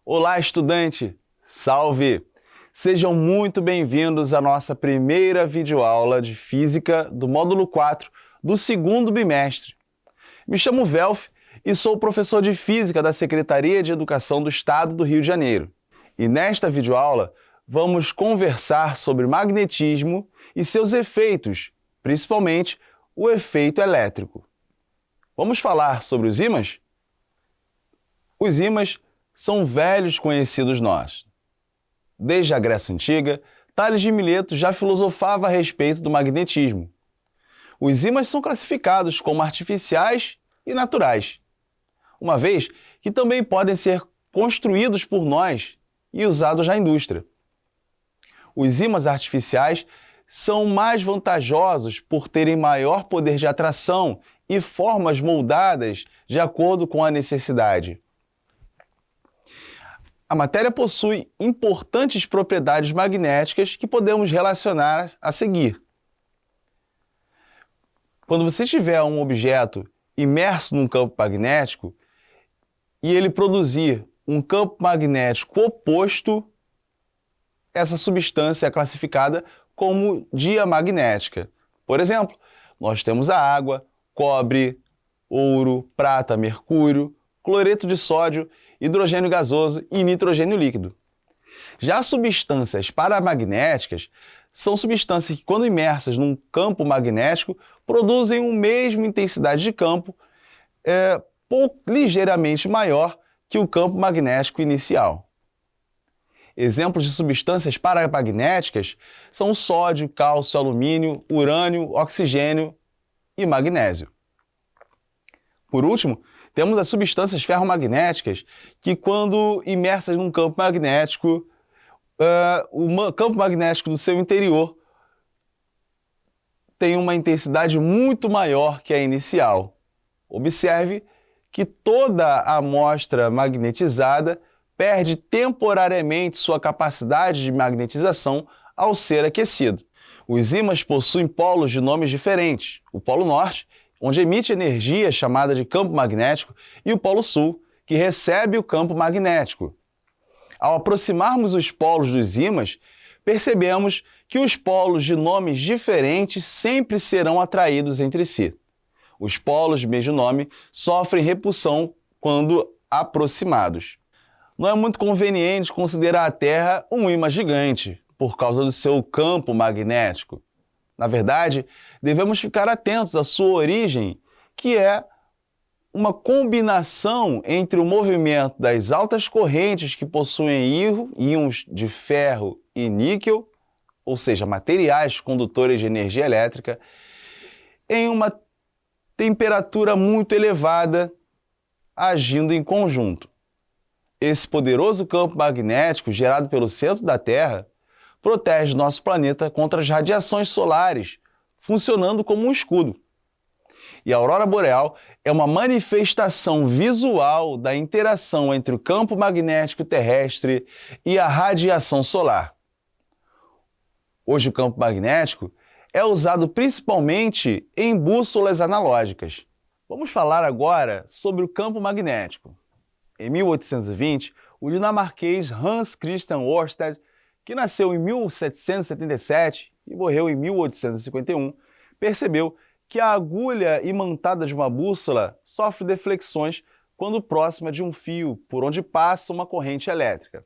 Olá, estudante! Salve! Sejam muito bem-vindos à nossa primeira videoaula de Física do módulo 4 do segundo bimestre. Me chamo Velf e sou professor de Física da Secretaria de Educação do Estado do Rio de Janeiro. E nesta videoaula vamos conversar sobre magnetismo e seus efeitos, principalmente o efeito elétrico. Vamos falar sobre os ímãs? Os ímãs são velhos conhecidos nossos. Desde a Grécia Antiga, Tales de Mileto já filosofava a respeito do magnetismo. Os ímãs são classificados como artificiais e naturais, uma vez que também podem ser construídos por nós e usados na indústria. Os ímãs artificiais são mais vantajosos por terem maior poder de atração e formas moldadas de acordo com a necessidade. A matéria possui importantes propriedades magnéticas que podemos relacionar a seguir. Quando você tiver um objeto imerso num campo magnético e ele produzir um campo magnético oposto, essa substância é classificada como diamagnética. Por exemplo, nós temos a água, cobre, ouro, prata, mercúrio, cloreto de sódio, hidrogênio gasoso e nitrogênio líquido. Já substâncias paramagnéticas são substâncias que, quando imersas num campo magnético, produzem uma mesma intensidade de campo, ligeiramente maior que o campo magnético inicial. Exemplos de substâncias paramagnéticas são o sódio, cálcio, alumínio, urânio, oxigênio e magnésio. Por último, temos as substâncias ferromagnéticas que, quando imersas num campo magnético, o campo magnético do seu interior tem uma intensidade muito maior que a inicial. Observe que toda a amostra magnetizada perde temporariamente sua capacidade de magnetização ao ser aquecido. Os ímãs possuem polos de nomes diferentes: o Polo Norte, onde emite energia chamada de campo magnético, e o Polo Sul, que recebe o campo magnético. Ao aproximarmos os polos dos ímãs, percebemos que os polos de nomes diferentes sempre serão atraídos entre si. Os polos de mesmo nome sofrem repulsão quando aproximados. Não é muito conveniente considerar a Terra um ímã gigante, por causa do seu campo magnético. Na verdade, devemos ficar atentos à sua origem, que é uma combinação entre o movimento das altas correntes que possuem íons de ferro e níquel, ou seja, materiais condutores de energia elétrica, em uma temperatura muito elevada, agindo em conjunto. Esse poderoso campo magnético gerado pelo centro da Terra protege nosso planeta contra as radiações solares, funcionando como um escudo. E a aurora boreal é uma manifestação visual da interação entre o campo magnético terrestre e a radiação solar. Hoje o campo magnético é usado principalmente em bússolas analógicas. Vamos falar agora sobre o campo magnético. Em 1820, o dinamarquês Hans Christian Ørsted, que nasceu em 1777 e morreu em 1851, percebeu que a agulha imantada de uma bússola sofre deflexões quando próxima de um fio por onde passa uma corrente elétrica.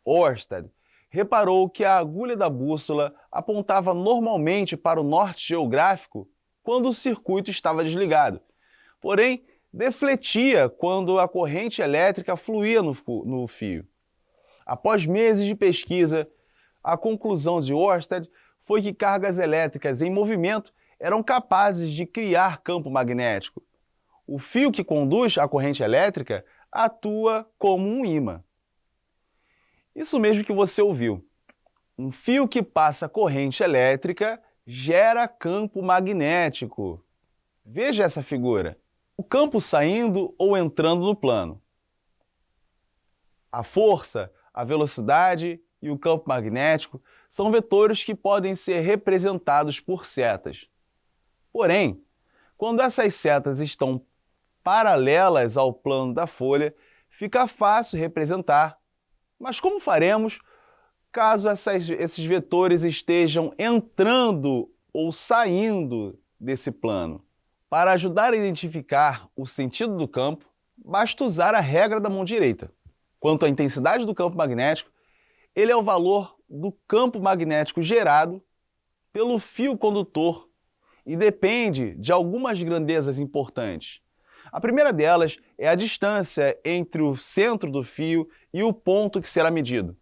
Ørsted reparou que a agulha da bússola apontava normalmente para o norte geográfico quando o circuito estava desligado, porém defletia quando a corrente elétrica fluía no fio. Após meses de pesquisa, a conclusão de Ørsted foi que cargas elétricas em movimento eram capazes de criar campo magnético. O fio que conduz a corrente elétrica atua como um ímã. Isso mesmo que você ouviu. Um fio que passa corrente elétrica gera campo magnético. Veja essa figura. O campo saindo ou entrando no plano. A força, a velocidade e o campo magnético são vetores que podem ser representados por setas. Porém, quando essas setas estão paralelas ao plano da folha, fica fácil representar. Mas como faremos caso esses vetores estejam entrando ou saindo desse plano? Para ajudar a identificar o sentido do campo, basta usar a regra da mão direita. Quanto à intensidade do campo magnético, ele é o valor do campo magnético gerado pelo fio condutor e depende de algumas grandezas importantes. A primeira delas é a distância entre o centro do fio e o ponto que será medido.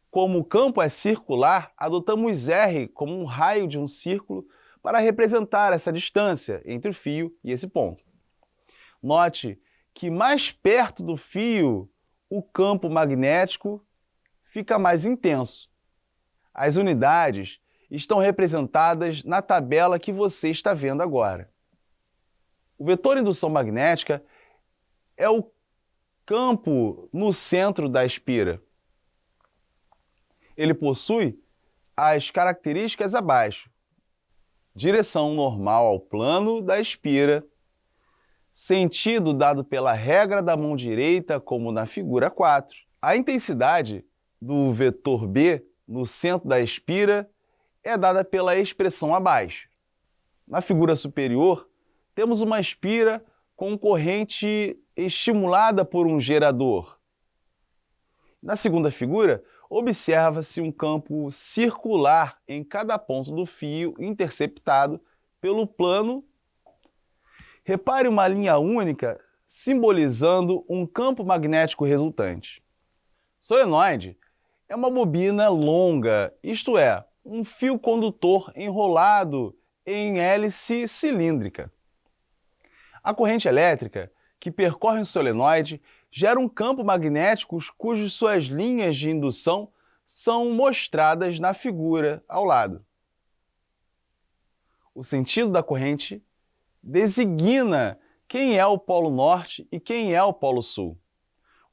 Como o campo é circular, adotamos R como um raio de um círculo para representar essa distância entre o fio e esse ponto. Note que mais perto do fio, o campo magnético fica mais intenso. As unidades estão representadas na tabela que você está vendo agora. O vetor indução magnética é o campo no centro da espira. Ele possui as características abaixo: direção normal ao plano da espira, sentido dado pela regra da mão direita, como na figura 4. A intensidade do vetor B no centro da espira é dada pela expressão abaixo. Na figura superior, temos uma espira com corrente estimulada por um gerador. Na segunda figura, observa-se um campo circular em cada ponto do fio interceptado pelo plano. Repare uma linha única simbolizando um campo magnético resultante. Solenoide é uma bobina longa, isto é, um fio condutor enrolado em hélice cilíndrica. A corrente elétrica que percorre o solenoide gera um campo magnético cujas suas linhas de indução são mostradas na figura ao lado. O sentido da corrente designa quem é o polo norte e quem é o polo sul.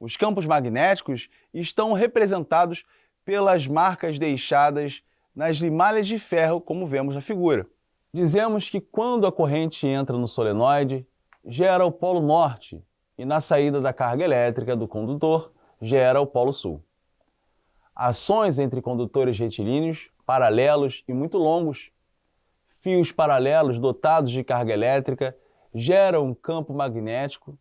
Os campos magnéticos estão representados pelas marcas deixadas nas limalhas de ferro, como vemos na figura. Dizemos que quando a corrente entra no solenoide, gera o polo norte e na saída da carga elétrica do condutor, gera o polo sul. Ações entre condutores retilíneos, paralelos e muito longos, fios paralelos dotados de carga elétrica, geram um campo magnético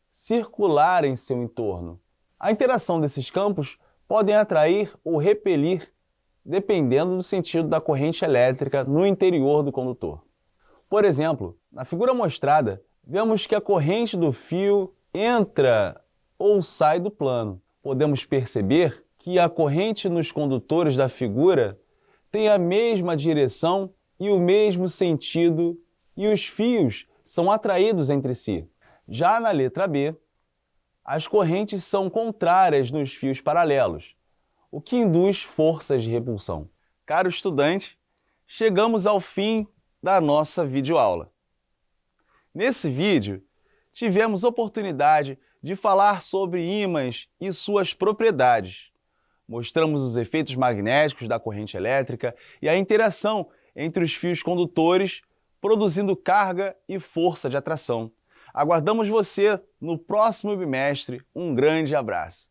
circular em seu entorno. A interação desses campos podem atrair ou repelir, dependendo do sentido da corrente elétrica no interior do condutor. Por exemplo, na figura mostrada, vemos que a corrente do fio entra ou sai do plano. Podemos perceber que a corrente nos condutores da figura tem a mesma direção e o mesmo sentido, e os fios são atraídos entre si. Já na letra B, as correntes são contrárias nos fios paralelos, o que induz forças de repulsão. Caro estudante, chegamos ao fim da nossa videoaula. Nesse vídeo, tivemos oportunidade de falar sobre ímãs e suas propriedades. Mostramos os efeitos magnéticos da corrente elétrica e a interação entre os fios condutores, produzindo carga e força de atração. Aguardamos você no próximo bimestre. Um grande abraço!